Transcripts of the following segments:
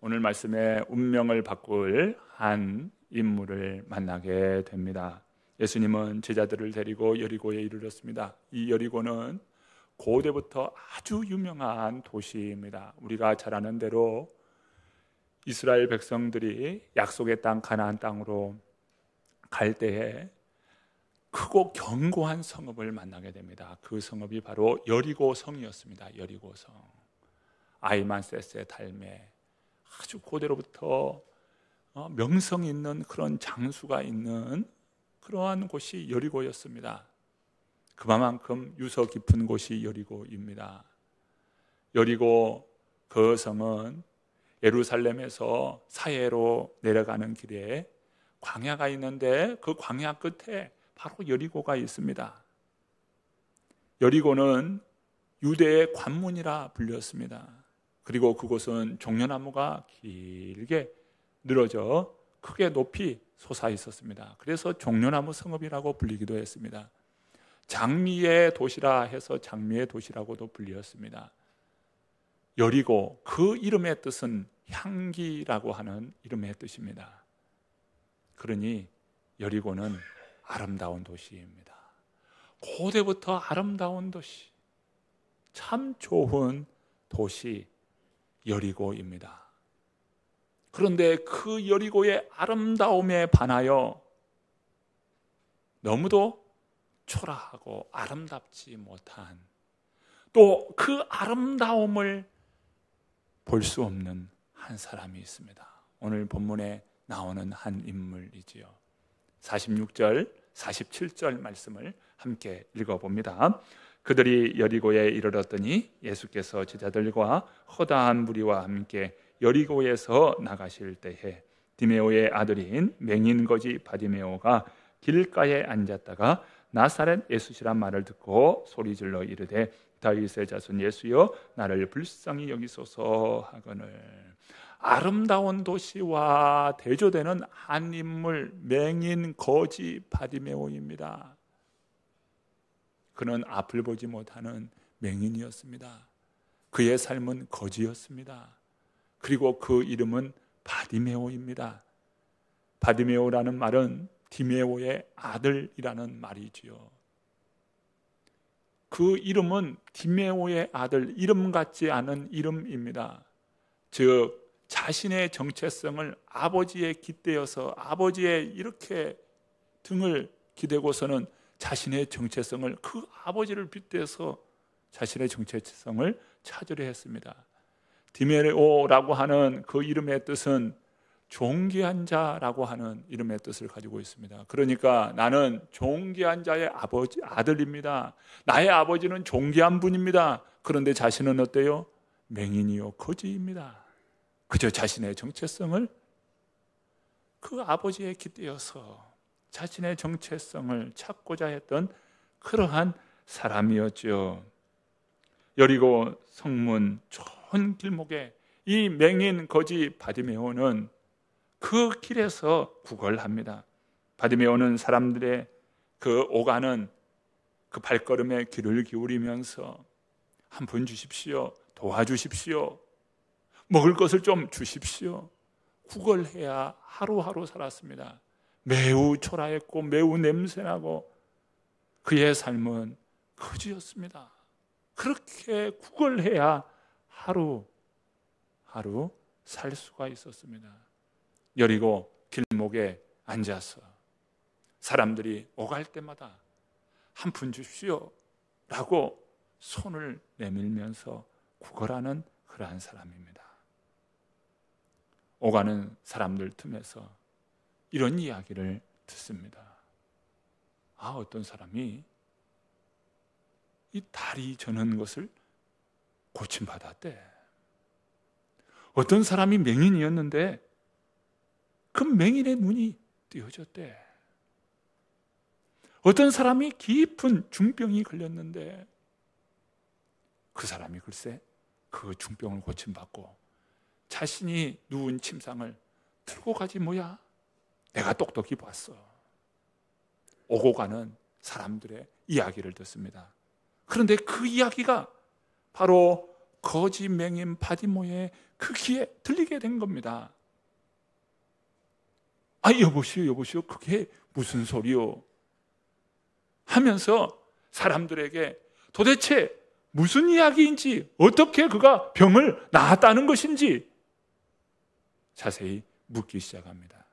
오늘 말씀에 운명을 바꿀 한 인물을 만나게 됩니다. 예수님은 제자들을 데리고 여리고에 이르렀습니다. 이 여리고는 고대부터 아주 유명한 도시입니다. 우리가 잘 아는 대로 이스라엘 백성들이 약속의 땅 가나안 땅으로 갈 때에 크고 견고한 성읍을 만나게 됩니다. 그 성읍이 바로 여리고 성이었습니다. 여리고 성. 아이만세스의 달매, 아주 고대로부터 명성 있는 그런 장수가 있는 그러한 곳이 여리고였습니다. 그만큼 유서 깊은 곳이 여리고입니다. 여리고 그 성은 예루살렘에서 사해로 내려가는 길에 광야가 있는데 그 광야 끝에 바로 여리고가 있습니다. 여리고는 유대의 관문이라 불렸습니다. 그리고 그곳은 종려나무가 길게 늘어져 크게 높이 솟아 있었습니다. 그래서 종려나무 성읍이라고 불리기도 했습니다. 장미의 도시라 해서 장미의 도시라고도 불렸습니다. 여리고, 그 이름의 뜻은 향기라고 하는 이름의 뜻입니다. 그러니 여리고는 아름다운 도시입니다. 고대부터 아름다운 도시, 참 좋은 도시 여리고입니다. 그런데 그 여리고의 아름다움에 반하여 너무도 초라하고 아름답지 못한, 또 그 아름다움을 볼 수 없는 한 사람이 있습니다. 오늘 본문에 나오는 한 인물이지요. 46절, 47절 말씀을 함께 읽어봅니다. 그들이 여리고에 이르렀더니 예수께서 제자들과 허다한 무리와 함께 여리고에서 나가실 때에 디메오의 아들인 맹인거지 바디메오가 길가에 앉았다가 나사렛 예수시란 말을 듣고 소리질러 이르되 다윗의 자손 예수여 나를 불쌍히 여기소서 하거늘. 아름다운 도시와 대조되는 한 인물, 맹인 거지 바디메오입니다. 그는 앞을 보지 못하는 맹인이었습니다. 그의 삶은 거지였습니다. 그리고 그 이름은 바디메오입니다. 바디메오라는 말은 디메오의 아들이라는 말이지요. 그 이름은 디메오의 아들, 이름 같지 않은 이름입니다. 즉 자신의 정체성을 아버지에 깃대어서 아버지에 이렇게 등을 기대고서는 자신의 정체성을, 그 아버지를 빗대서 자신의 정체성을 찾으려 했습니다. 디메오라고 하는 그 이름의 뜻은 존귀한 자라고 하는 이름의 뜻을 가지고 있습니다. 그러니까 나는 존귀한 자의 아들입니다. 나의 아버지는 존귀한 분입니다. 그런데 자신은 어때요? 맹인이요 거지입니다. 그저 자신의 정체성을 그 아버지에 깃대어서 자신의 정체성을 찾고자 했던 그러한 사람이었죠. 여리고 성문 좋은 길목에 이 맹인 거지 바디메오는 그 길에서 구걸합니다. 바디메오는 사람들의 그 오가는 그 발걸음에 귀를 기울이면서 한 푼 주십시오, 도와주십시오, 먹을 것을 좀 주십시오, 구걸해야 하루하루 살았습니다. 매우 초라했고 매우 냄새나고 그의 삶은 거지였습니다. 그렇게 구걸해야 하루하루 살 수가 있었습니다. 여리고 길목에 앉아서 사람들이 오갈 때마다 한 푼 주십시오 라고 손을 내밀면서 구걸하는 그러한 사람입니다. 오가는 사람들 틈에서 이런 이야기를 듣습니다. 어떤 사람이 이 다리 저는 것을 고침받았대. 어떤 사람이 맹인이었는데 그 맹인의 눈이 띄어졌대. 어떤 사람이 깊은 중병이 걸렸는데 그 사람이 글쎄 그 중병을 고침받고 자신이 누운 침상을 들고 가지 뭐야? 내가 똑똑히 봤어. 오고 가는 사람들의 이야기를 듣습니다. 그런데 그 이야기가 바로 거지 맹인 바디모의 그 귀에 들리게 된 겁니다. 아, 여보시오, 그게 무슨 소리요? 하면서 사람들에게 도대체 무슨 이야기인지, 어떻게 그가 병을 나았다는 것인지 자세히 묻기 시작합니다.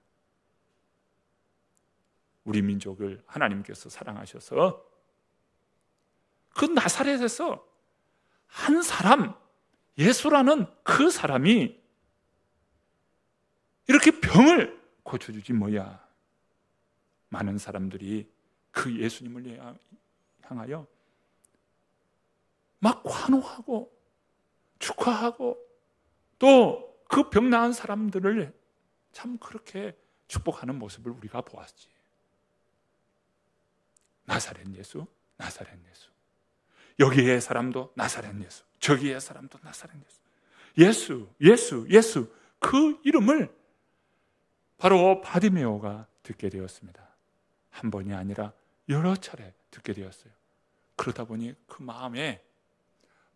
우리 민족을 하나님께서 사랑하셔서 그 나사렛에서 한 사람, 예수라는 그 사람이 이렇게 병을 고쳐주지 뭐야. 많은 사람들이 그 예수님을 향하여 막 환호하고 축하하고 또 그 병 나은 사람들을 참 그렇게 축복하는 모습을 우리가 보았지. 나사렛 예수, 나사렛 예수. 여기의 사람도 나사렛 예수, 저기의 사람도 나사렛 예수. 예수. 그 이름을 바로 바디메오가 듣게 되었습니다. 한 번이 아니라 여러 차례 듣게 되었어요. 그러다 보니 그 마음에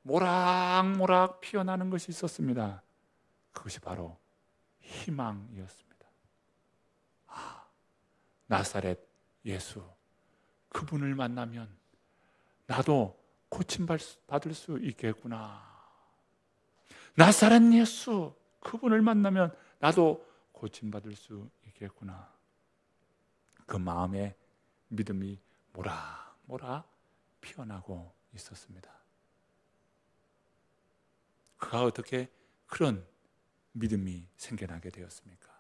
모락모락 피어나는 것이 있었습니다. 그것이 바로 희망이었습니다. 나사렛 예수, 그분을 만나면 나도 고침받을 수 있겠구나. 나사렛 예수, 그분을 만나면 나도 고침받을 수 있겠구나. 그 마음에 믿음이 모락모락 피어나고 있었습니다. 그가 어떻게 그런 믿음이 생겨나게 되었습니까?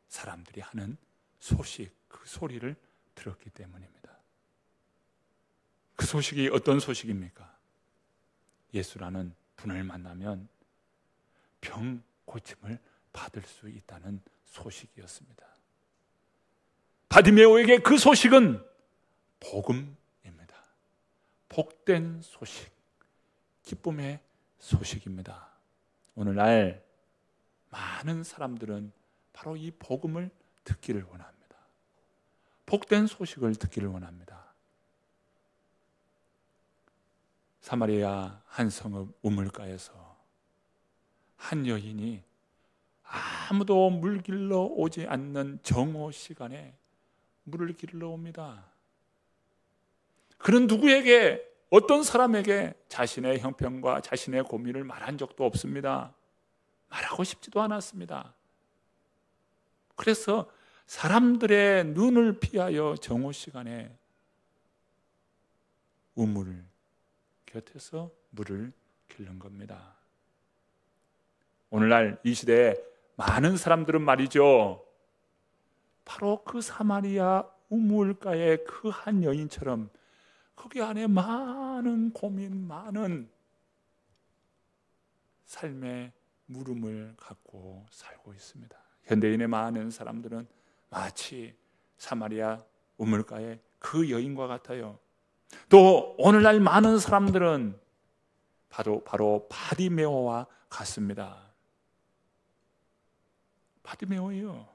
사람들이 하는 소식, 그 소리를 들었기 때문입니다. 그 소식이 어떤 소식입니까? 예수라는 분을 만나면 병 고침을 받을 수 있다는 소식이었습니다. 바디메오에게 그 소식은 복음입니다. 복된 소식, 기쁨의 소식입니다. 오늘날 많은 사람들은 바로 이 복음을 듣기를 원합니다. 복된 소식을 듣기를 원합니다. 사마리아 한 성읍 우물가에서 한 여인이 아무도 물 길러 오지 않는 정오 시간에 물을 길러 옵니다. 그는 누구에게, 어떤 사람에게 자신의 형편과 자신의 고민을 말한 적도 없습니다. 말하고 싶지도 않았습니다. 그래서 사람들의 눈을 피하여 정오 시간에 우물 곁에서 물을 길른 겁니다. 오늘날 이 시대에 많은 사람들은 말이죠, 바로 그 사마리아 우물가의 그 한 여인처럼 거기 안에 많은 고민, 많은 삶의 물음을 갖고 살고 있습니다. 현대인의 많은 사람들은 마치 사마리아 우물가의 그 여인과 같아요. 또 오늘날 많은 사람들은 바로 바디메오와 같습니다. 바디메오예요.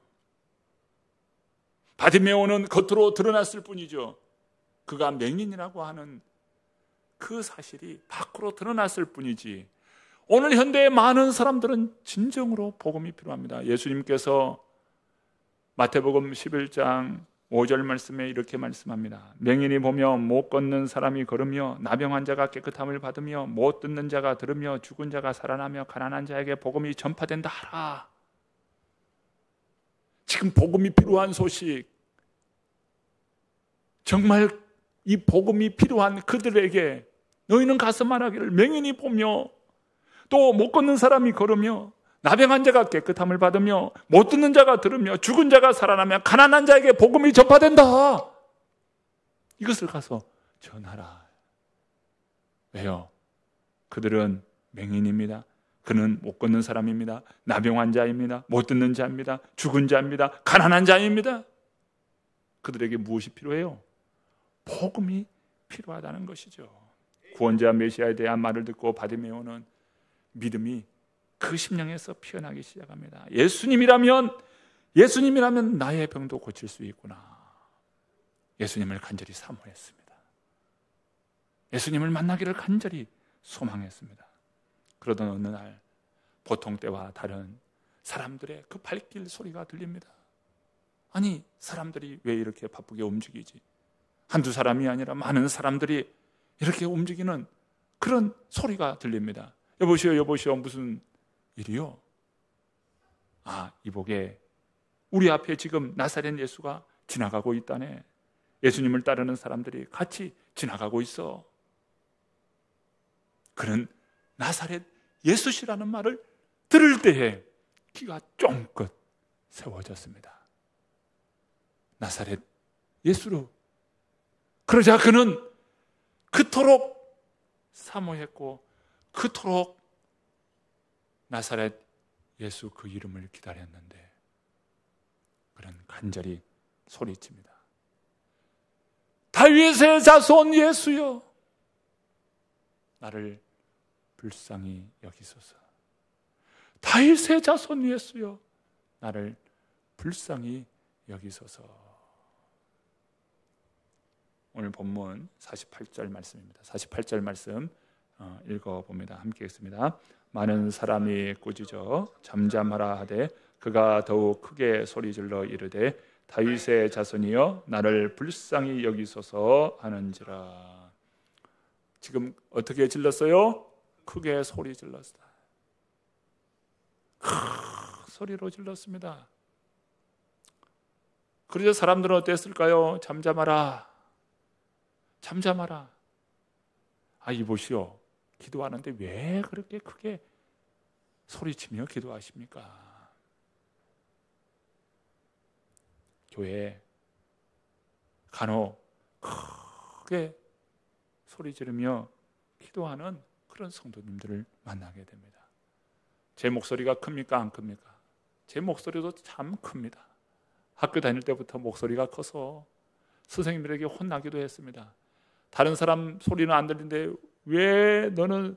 바디메오는 겉으로 드러났을 뿐이죠. 그가 맹인이라고 하는 그 사실이 밖으로 드러났을 뿐이지, 오늘 현대의 많은 사람들은 진정으로 복음이 필요합니다. 예수님께서 마태복음 11장 5절 말씀에 이렇게 말씀합니다. 맹인이 보며 못 걷는 사람이 걸으며 나병 환자가 깨끗함을 받으며 못 듣는 자가 들으며 죽은 자가 살아나며 가난한 자에게 복음이 전파된다 하라. 지금 복음이 필요한 소식, 정말 이 복음이 필요한 그들에게 너희는 가서 말하기를, 맹인이 보며 또 못 걷는 사람이 걸으며 나병 환자가 깨끗함을 받으며 못 듣는 자가 들으며 죽은 자가 살아나며 가난한 자에게 복음이 전파된다. 이것을 가서 전하라. 왜요? 그들은 맹인입니다. 그는 못 걷는 사람입니다. 나병 환자입니다. 못 듣는 자입니다. 죽은 자입니다. 가난한 자입니다. 그들에게 무엇이 필요해요? 복음이 필요하다는 것이죠. 구원자 메시아에 대한 말을 듣고 바디메오는 믿음이 그 심령에서 피어나기 시작합니다. 예수님이라면 나의 병도 고칠 수 있구나. 예수님을 간절히 사모했습니다. 예수님을 만나기를 간절히 소망했습니다. 그러던 어느 날 보통 때와 다른 사람들의 그 발길 소리가 들립니다. 아니, 사람들이 왜 이렇게 바쁘게 움직이지? 한두 사람이 아니라 많은 사람들이 이렇게 움직이는 그런 소리가 들립니다. 여보시오, 여보시오, 무슨 일이요? 아, 이복에 우리 앞에 지금 나사렛 예수가 지나가고 있다네. 예수님을 따르는 사람들이 같이 지나가고 있어. 그는 나사렛 예수시라는 말을 들을 때에 귀가 쫑긋 세워졌습니다. 나사렛 예수로. 그러자 그는 그토록 사모했고 그토록 나사렛 예수 그 이름을 기다렸는데 그는 간절히 소리칩니다. 다윗의 자손 예수여, 나를 불쌍히 여기소서. 다윗의 자손 예수여, 나를 불쌍히 여기소서. 오늘 본문 48절 말씀입니다. 48절 말씀 읽어봅니다. 함께 읽습니다. 많은 사람이 꾸짖어 잠잠하라 하되 그가 더욱 크게 소리질러 이르되 다윗의 자손이여, 나를 불쌍히 여기소서 하는지라. 지금 어떻게 질렀어요? 크게 소리 질렀다. 소리로 질렀습니다. 그래서 사람들은 어땠을까요? 잠잠하라, 잠잠하라. 아, 이보시오, 기도하는데 왜 그렇게 크게 소리치며 기도하십니까? 교회에 간혹 크게 소리 지르며 기도하는 그런 성도님들을 만나게 됩니다. 제 목소리가 큽니까? 안 큽니까? 제 목소리도 참 큽니다. 학교 다닐 때부터 목소리가 커서 선생님들에게 혼나기도 했습니다. 다른 사람 소리는 안 들리는데 왜 너는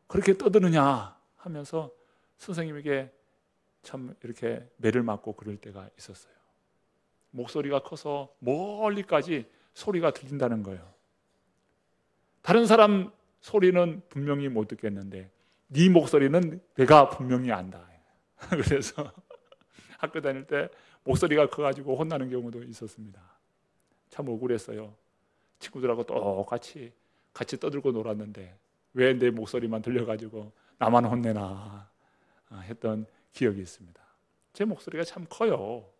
그렇게 떠드느냐 하면서 선생님에게 참 이렇게 매를 맞고 그럴 때가 있었어요. 목소리가 커서 멀리까지 소리가 들린다는 거예요. 다른 사람 소리는 분명히 못 듣겠는데 네 목소리는 내가 분명히 안다. 그래서 학교 다닐 때 목소리가 커가지고 혼나는 경우도 있었습니다. 참 억울했어요. 친구들하고 똑같이 같이 떠들고 놀았는데 왜 내 목소리만 들려가지고 나만 혼내나 했던 기억이 있습니다. 제 목소리가 참 커요.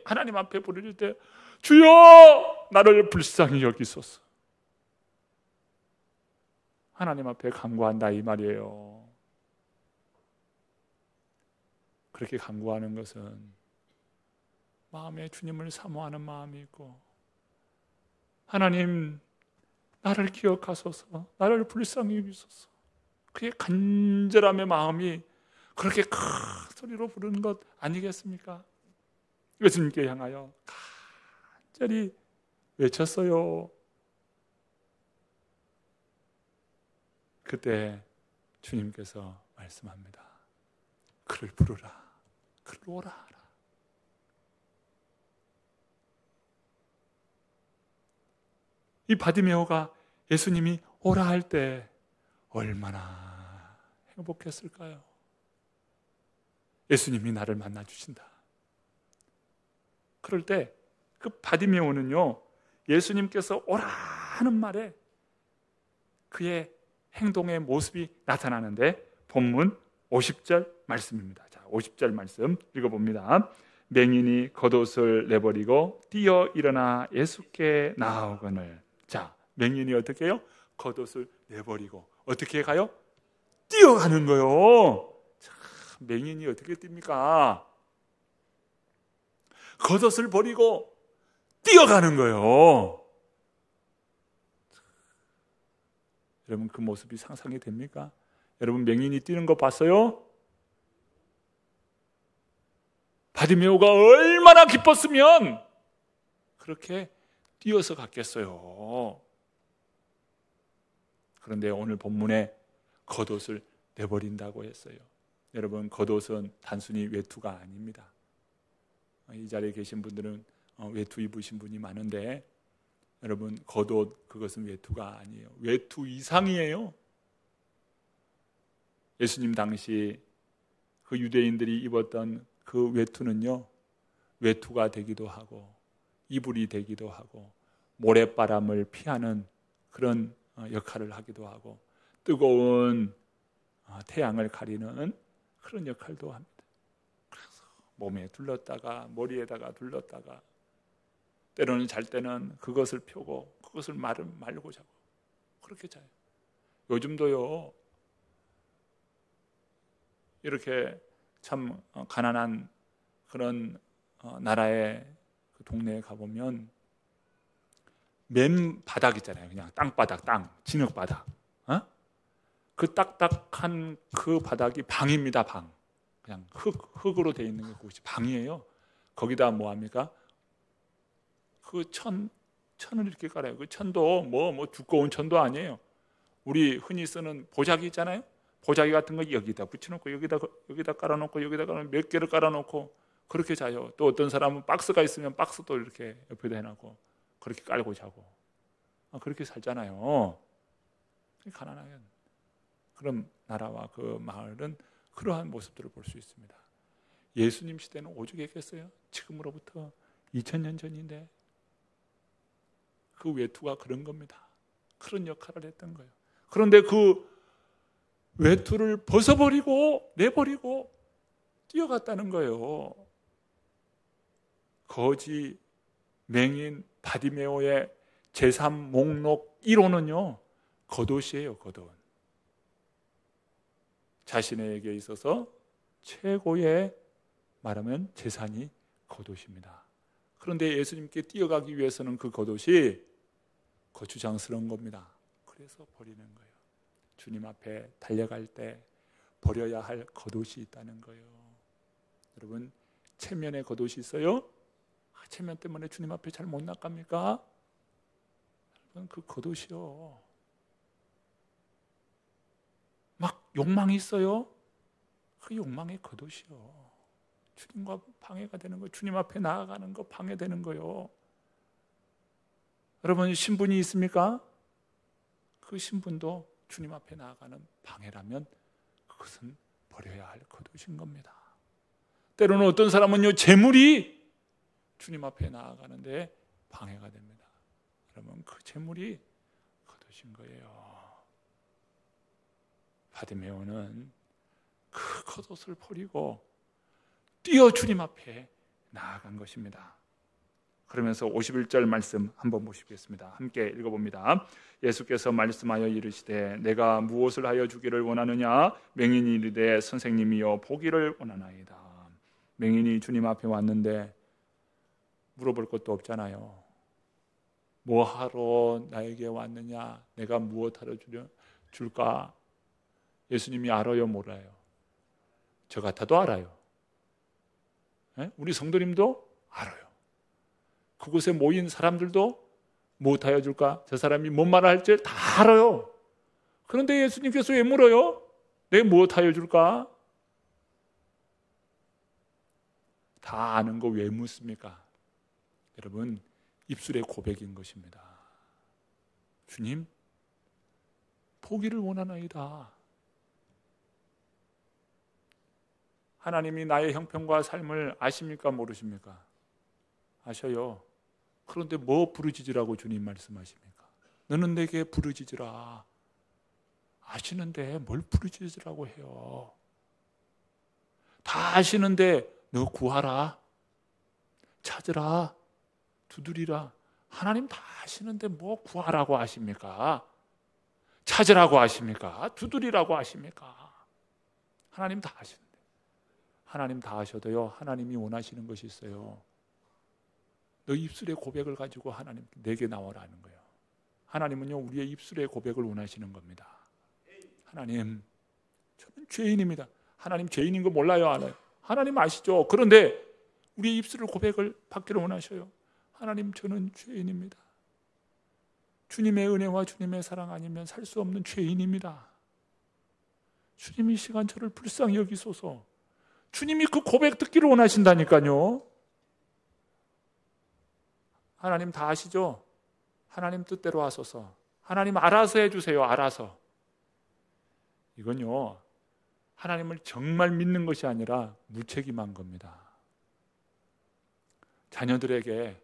하나님 앞에 부르실 때 주여, 나를 불쌍히 여기소서. 하나님 앞에 간구한다 이 말이에요. 그렇게 간구하는 것은 마음에 주님을 사모하는 마음이 있고, 하나님 나를 기억하소서, 나를 불쌍히 여기소서, 그의 간절함의 마음이 그렇게 큰 소리로 부르는 것 아니겠습니까? 예수님께 향하여 간절히 외쳤어요. 그때 주님께서 말씀합니다. 그를 부르라, 그를 오라 하라. 이 바디메오가 예수님이 오라 할 때 얼마나 행복했을까요? 예수님이 나를 만나 주신다. 그럴 때 그 바디메오는요, 예수님께서 오라 하는 말에 그의 행동의 모습이 나타나는데 본문 50절 말씀입니다. 자, 50절 말씀 읽어봅니다. 맹인이 겉옷을 내버리고 뛰어 일어나 예수께 나아오거늘. 자, 맹인이 어떻게 해요? 겉옷을 내버리고 어떻게 가요? 뛰어가는 거예요. 자, 맹인이 어떻게 뜁니까? 겉옷을 버리고 뛰어가는 거예요. 여러분, 그 모습이 상상이 됩니까? 여러분, 맹인이 뛰는 거 봤어요? 바디메오가 얼마나 기뻤으면 그렇게 뛰어서 갔겠어요. 그런데 오늘 본문에 겉옷을 내버린다고 했어요. 여러분, 겉옷은 단순히 외투가 아닙니다. 이 자리에 계신 분들은 외투 입으신 분이 많은데 여러분, 겉옷 그것은 외투가 아니에요. 외투 이상이에요. 예수님 당시 그 유대인들이 입었던 그 외투는요, 외투가 되기도 하고 이불이 되기도 하고 모래바람을 피하는 그런 역할을 하기도 하고 뜨거운 태양을 가리는 그런 역할도 합니다. 그래서 몸에 둘렀다가 머리에다가 둘렀다가 때로는 잘 때는 그것을 펴고 그것을 말고 자고 그렇게 자요. 요즘도요, 이렇게 참 가난한 그런 나라의 그 동네에 가보면 맨 바닥 있잖아요. 그냥 땅바닥, 진흙바닥. 그 딱딱한 그 바닥이 방입니다. 방. 그냥 흙으로 되어 있는 게 그것이 방이에요. 거기다 뭐 합니까? 그 천을 이렇게 깔아요. 그 천도 뭐 두꺼운 천도 아니에요. 우리 흔히 쓰는 보자기 있잖아요. 보자기 같은 거 여기다 붙여놓고 여기다 깔아놓고 여기다 깔아놓고 몇 개를 깔아놓고 그렇게 자요. 또 어떤 사람은 박스가 있으면 박스도 이렇게 옆에다 해놓고 그렇게 깔고 자고 그렇게 살잖아요. 가난하게 그런 나라와 그 마을은 그러한 모습들을 볼 수 있습니다. 예수님 시대는 오죽했겠어요? 지금으로부터 2000년 전인데 그 외투가 그런 겁니다. 그런 역할을 했던 거예요. 그런데 그 외투를 벗어버리고 내버리고 뛰어갔다는 거예요. 거지 맹인 바디메오의 제3 목록 1호는요 겉옷이에요. 겉옷. 자신에게 있어서 최고의 말하면 재산이 겉옷입니다. 그런데 예수님께 뛰어가기 위해서는 그 겉옷이 거추장스러운 겁니다. 그래서 버리는 거예요. 주님 앞에 달려갈 때 버려야 할 겉옷이 있다는 거예요. 여러분, 체면의 겉옷이 있어요? 체면 때문에 주님 앞에 잘 못 나갑니까? 여러분, 그 겉옷이요. 막 욕망이 있어요? 그 욕망의 겉옷이요. 주님과 방해가 되는 거예요. 주님 앞에 나아가는 거 방해되는 거예요. 여러분, 신분이 있습니까? 그 신분도 주님 앞에 나아가는 방해라면 그것은 버려야 할 겉옷인 겁니다. 때로는 어떤 사람은요, 재물이 주님 앞에 나아가는데 방해가 됩니다. 여러분, 그 재물이 겉옷인 거예요. 바디메오는 그 겉옷을 버리고 뛰어 주님 앞에 나아간 것입니다. 그러면서 51절 말씀 한번 보시겠습니다. 함께 읽어봅니다. 예수께서 말씀하여 이르시되 내가 무엇을 하여 주기를 원하느냐? 맹인이 이르되 선생님이여 보기를 원하나이다. 맹인이 주님 앞에 왔는데 물어볼 것도 없잖아요. 뭐 하러 나에게 왔느냐? 내가 무엇 하러 줄까? 예수님이 알아요, 몰라요? 저 같아도 알아요. 우리 성도님도 알아요. 그곳에 모인 사람들도 무엇하여 줄까? 저 사람이 뭔 말을 할지 다 알아요. 그런데 예수님께서 왜 물어요? 내가 무엇하여 줄까? 다 아는 거 왜 묻습니까? 여러분, 입술의 고백인 것입니다. 주님, 보기를 원하나이다. 하나님이 나의 형편과 삶을 아십니까? 모르십니까? 아셔요. 그런데 뭐 부르짖으라고 주님 말씀하십니까? 너는 내게 부르짖으라. 아시는데 뭘 부르짖으라고 해요? 다 아시는데 너 구하라, 찾으라, 두드리라. 하나님 다 아시는데 뭐 구하라고 하십니까? 찾으라고 하십니까? 두드리라고 하십니까? 하나님 다 아시는데. 하나님 다 아셔도요, 하나님이 원하시는 것이 있어요. 너 입술의 고백을 가지고 하나님 내게 나오라는 거예요. 하나님은요, 우리의 입술의 고백을 원하시는 겁니다. 하나님, 저는 죄인입니다. 하나님 죄인인 거 몰라요, 알아요? 하나님 아시죠? 그런데 우리의 입술의 고백을 받기를 원하셔요. 하나님, 저는 죄인입니다. 주님의 은혜와 주님의 사랑 아니면 살 수 없는 죄인입니다. 주님 이 시간 저를 불쌍히 여기소서. 주님이 그 고백 듣기를 원하신다니까요. 하나님 다 아시죠? 하나님 뜻대로 하소서. 하나님 알아서 해주세요. 알아서. 이건요, 하나님을 정말 믿는 것이 아니라 무책임한 겁니다. 자녀들에게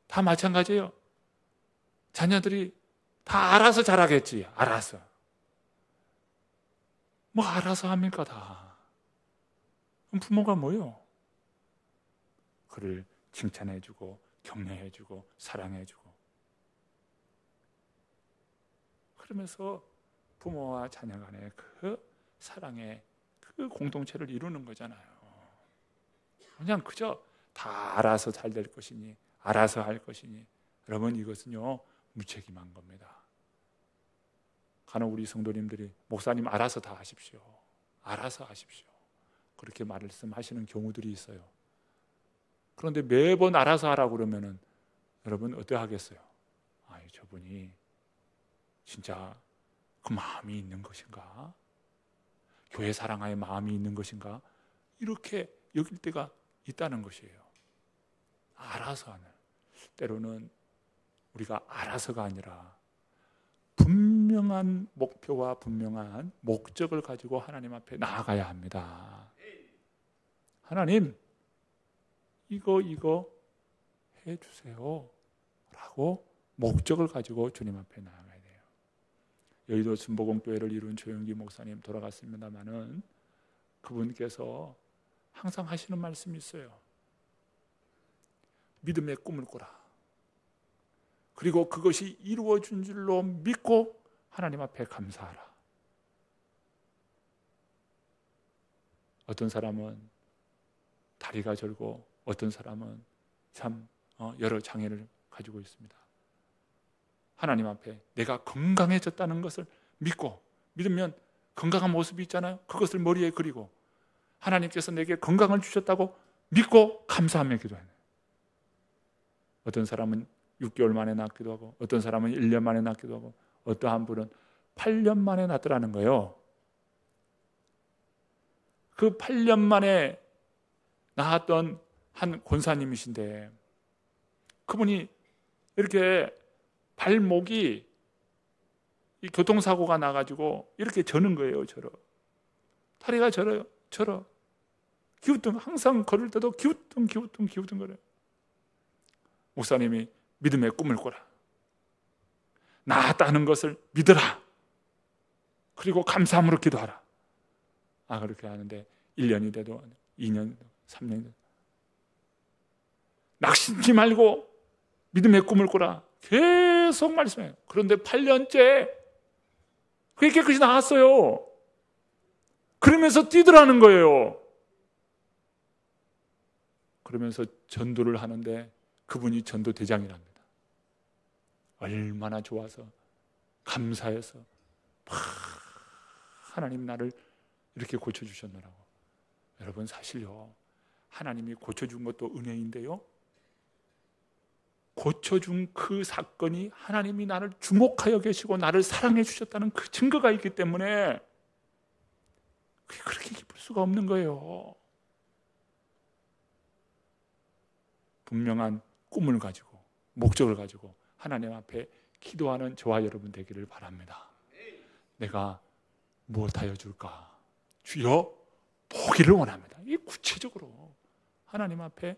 다 마찬가지예요. 자녀들이 다 알아서 잘하겠지. 알아서. 알아서 합니까 다. 그럼 부모가 뭐요? 그를 칭찬해주고 격려해주고 사랑해주고, 그러면서 부모와 자녀 간의 그 사랑의 그 공동체를 이루는 거잖아요. 그냥 그저 다 알아서 잘 될 것이니, 알아서 할 것이니, 여러분 이것은요 무책임한 겁니다. 간혹 우리 성도님들이 목사님 알아서 다 하십시오, 알아서 하십시오, 그렇게 말씀하시는 경우들이 있어요. 그런데 매번 알아서 하라고 그러면은 여러분 어떠하겠어요? 저분이 진짜 그 마음이 있는 것인가? 교회 사랑의 마음이 있는 것인가? 이렇게 여길 때가 있다는 것이에요. 알아서 하는. 때로는 우리가 알아서가 아니라 분명한 목표와 분명한 목적을 가지고 하나님 앞에 나아가야 합니다. 하나님, 이거 해주세요 라고 목적을 가지고 주님 앞에 나아가야 돼요. 여의도 순복음교회를 이룬 조영기 목사님 돌아갔습니다마는 그분께서 항상 하시는 말씀이 있어요. 믿음의 꿈을 꿔라. 그리고 그것이 이루어진 줄로 믿고 하나님 앞에 감사하라. 어떤 사람은 다리가 절고 어떤 사람은 참 여러 장애를 가지고 있습니다. 하나님 앞에 내가 건강해졌다는 것을 믿고, 믿으면 건강한 모습이 있잖아요. 그것을 머리에 그리고 하나님께서 내게 건강을 주셨다고 믿고 감사하며 기도해요. 어떤 사람은 6개월 만에 낫기도 하고, 어떤 사람은 1년 만에 낫기도 하고, 어떠한 분은 8년 만에 낫더라는 거예요. 그 8년 만에 나았던 한 권사님이신데, 그분이 이렇게 발목이 이 교통사고가 나가지고 이렇게 저는 거예요. 다리가 절어요. 기우뚱, 항상 걸을 때도 기우뚱 거려요. 목사님이 믿음의 꿈을 꿔라. 나았다는 것을 믿어라. 그리고 감사함으로 기도하라. 그렇게 하는데 1년이 돼도 2년, 3년 돼도 낙심치 말고 믿음의 꿈을 꿔라. 계속 말씀해요. 그런데 8년째 그게 깨끗이 나았어요. 그러면서 뛰더라는 거예요. 그러면서 전도를 하는데 그분이 전도대장이랍니다. 얼마나 좋아서 감사해서 하나님 나를 이렇게 고쳐주셨노라고. 여러분 사실요, 하나님이 고쳐준 것도 은혜인데요, 고쳐준 그 사건이 하나님이 나를 주목하여 계시고 나를 사랑해 주셨다는 그 증거가 있기 때문에 그게 그렇게 기쁠 수가 없는 거예요. 분명한 꿈을 가지고 목적을 가지고 하나님 앞에 기도하는 저와 여러분 되기를 바랍니다. 내가 무엇하여 줄까? 주여 보기를 원합니다. 이 구체적으로 하나님 앞에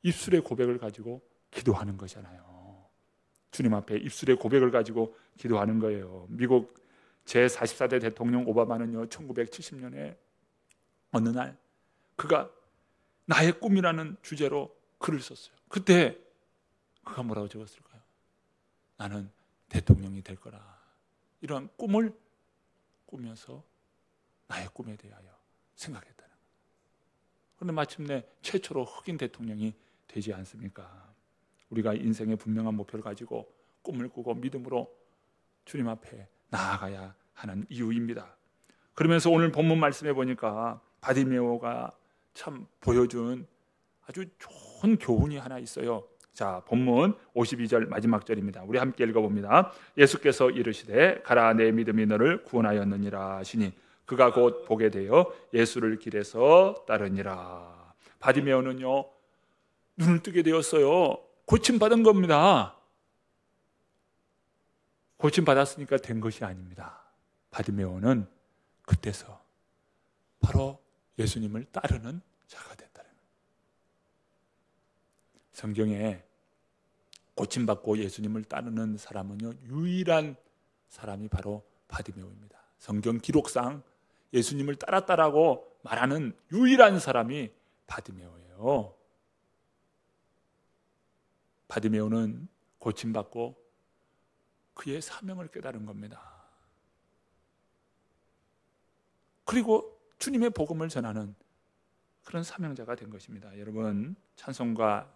입술의 고백을 가지고 기도하는 것이잖아요. 주님 앞에 입술의 고백을 가지고 기도하는 거예요. 미국 제44대 대통령 오바마는요, 1970년에 어느 날 그가 나의 꿈이라는 주제로 글을 썼어요. 그때 그가 뭐라고 적었을까요? 나는 대통령이 될 거라. 이런 꿈을 꾸면서 나의 꿈에 대하여 생각했다는 거예요. 그런데 마침내 최초로 흑인 대통령이 되지 않습니까? 우리가 인생의 분명한 목표를 가지고 꿈을 꾸고 믿음으로 주님 앞에 나아가야 하는 이유입니다. 그러면서 오늘 본문 말씀해 보니까 바디메오가 참 보여준 아주 좋은 교훈이 하나 있어요. 자, 본문 52절 마지막 절입니다. 우리 함께 읽어봅니다. 예수께서 이르시되 가라, 내 믿음이 너를 구원하였느니라 하시니 그가 곧 보게 되어 예수를 길에서 따르니라. 바디메오는요, 눈을 뜨게 되었어요. 고침받은 겁니다. 고침받았으니까 된 것이 아닙니다. 바디메오는 그때서 바로 예수님을 따르는 자가 됐다는 거예요. 성경에 고침받고 예수님을 따르는 사람은요, 유일한 사람이 바로 바디메오입니다. 성경 기록상 예수님을 따랐다라고 말하는 유일한 사람이 바디메오예요. 바디메오는 고침받고 그의 사명을 깨달은 겁니다. 그리고 주님의 복음을 전하는 그런 사명자가 된 것입니다. 여러분, 찬송가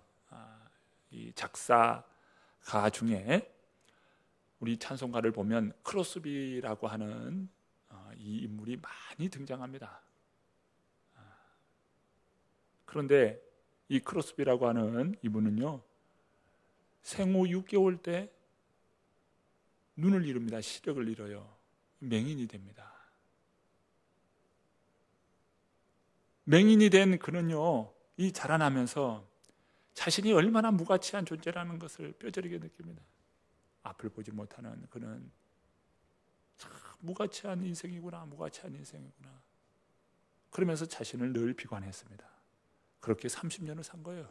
이 작사가 중에 우리 찬송가를 보면 크로스비라고 하는 이 인물이 많이 등장합니다. 그런데 이 크로스비라고 하는 이분은요, 생후 6개월 때 눈을 잃습니다. 시력을 잃어요. 맹인이 됩니다. 맹인이 된 그는요, 이 자라나면서 자신이 얼마나 무가치한 존재라는 것을 뼈저리게 느낍니다. 앞을 보지 못하는 그는 참 무가치한 인생이구나, 무가치한 인생이구나. 그러면서 자신을 늘 비관했습니다. 그렇게 30년을 산 거예요.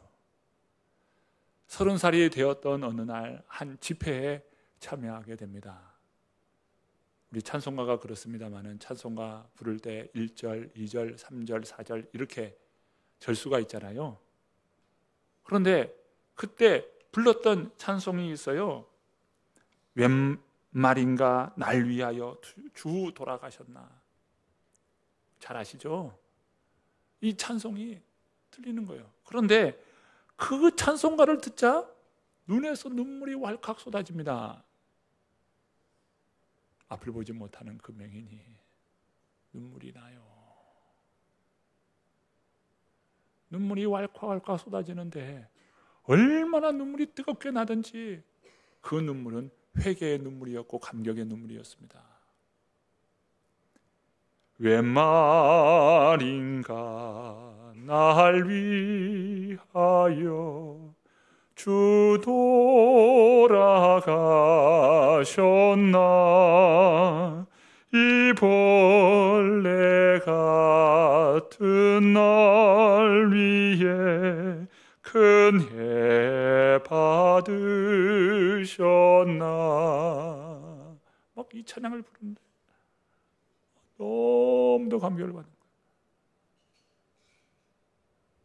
30살이 되었던 어느 날 한 집회에 참여하게 됩니다. 우리 찬송가가 그렇습니다마는 찬송가 부를 때 1절, 2절, 3절, 4절 이렇게 절수가 있잖아요. 그런데 그때 불렀던 찬송이 있어요. 웬 말인가 날 위하여 주 돌아가셨나. 잘 아시죠? 이 찬송이 들리는 거예요. 그런데 그 찬송가를 듣자 눈에서 눈물이 왈칵 쏟아집니다. 앞을 보지 못하는 그 맹인이 눈물이 나요. 눈물이 왈칵 쏟아지는데 얼마나 눈물이 뜨겁게 나든지 그 눈물은 회개의 눈물이었고 감격의 눈물이었습니다. 웬 말인가 날 위하여 주 돌아가셨나. 이 벌레 같은 날 위에 큰 해 받으셨나. 막 이 찬양을 부르는데 너무도 감격을 받는 거예요.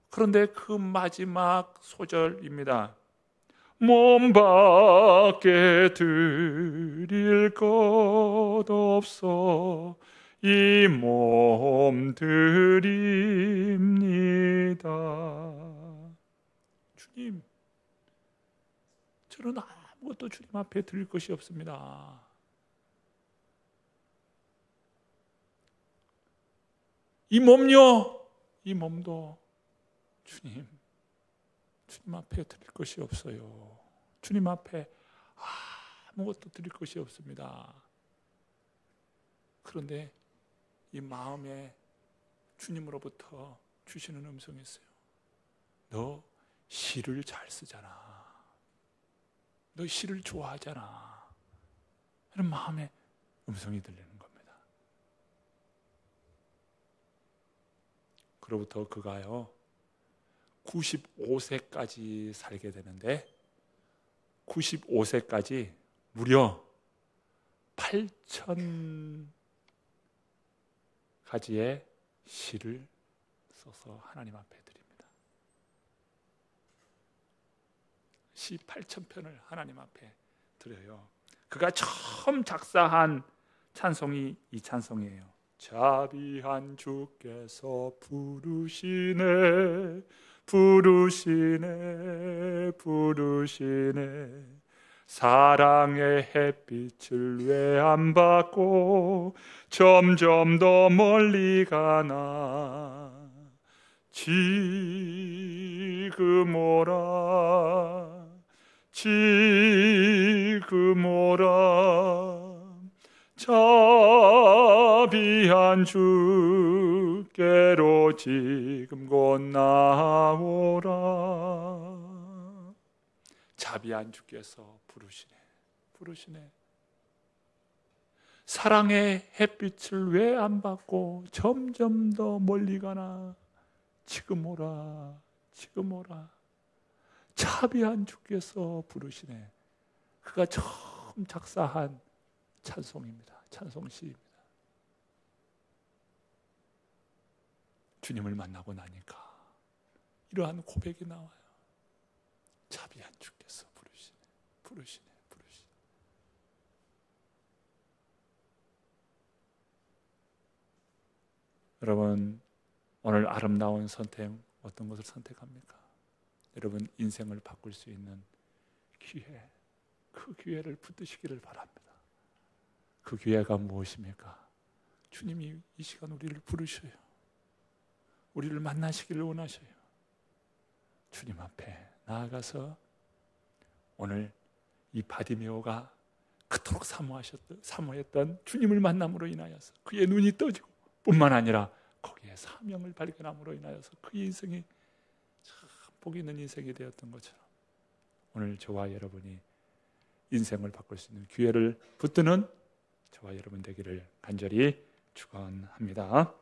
그런데 그 마지막 소절입니다. 몸 밖에 드릴 것 없어 이 몸 드립니다. 주님, 저는 아무것도 주님 앞에 드릴 것이 없습니다. 이 몸요, 이 몸도 주님 앞에 드릴 것이 없어요. 주님 앞에 아무것도 드릴 것이 없습니다. 그런데 이 마음에 주님으로부터 주시는 음성이 있어요. 너 시를 잘 쓰잖아. 너 시를 좋아하잖아. 이런 마음에 음성이 들리는 겁니다. 그로부터 그가요 95세까지 살게 되는데 95세까지 무려 8,000가지의 시를 써서 하나님 앞에 드립니다. 시 8,000편을 하나님 앞에 드려요. 그가 처음 작사한 찬송이 이 찬송이에요. 자비한 주께서 부르시네 부르시네 부르시네 사랑의 햇빛을 왜 안 받고 점점 더 멀리 가나. 지금 오라 지금 오라 자비한 주께로 지금 곧 나오라. 자비한 주께서 부르시네. 사랑의 햇빛을 왜 안 받고 점점 더 멀리 가나? 지금 오라, 지금 오라. 자비한 주께서 부르시네. 그가 처음 작사한 찬송입니다. 찬송시입니다. 주님을 만나고 나니까 이러한 고백이 나와요. 자비한 주께서 부르시네, 부르시네, 부르시네. 여러분, 오늘 아름다운 선택, 어떤 것을 선택합니까? 여러분, 인생을 바꿀 수 있는 기회, 그 기회를 붙드시기를 바랍니다. 그 기회가 무엇입니까? 주님이 이 시간 우리를 부르셔요. 우리를 만나시기를 원하셔요. 주님 앞에 나아가서 오늘 이 바디메오가 그토록 사모했던 주님을 만남으로 인하여서 그의 눈이 떠지고 뿐만 아니라 거기에 사명을 발견함으로 인하여서 그의 인생이 참 복 있는 인생이 되었던 것처럼 오늘 저와 여러분이 인생을 바꿀 수 있는 기회를 붙드는 저와 여러분 되기를 간절히 축원합니다.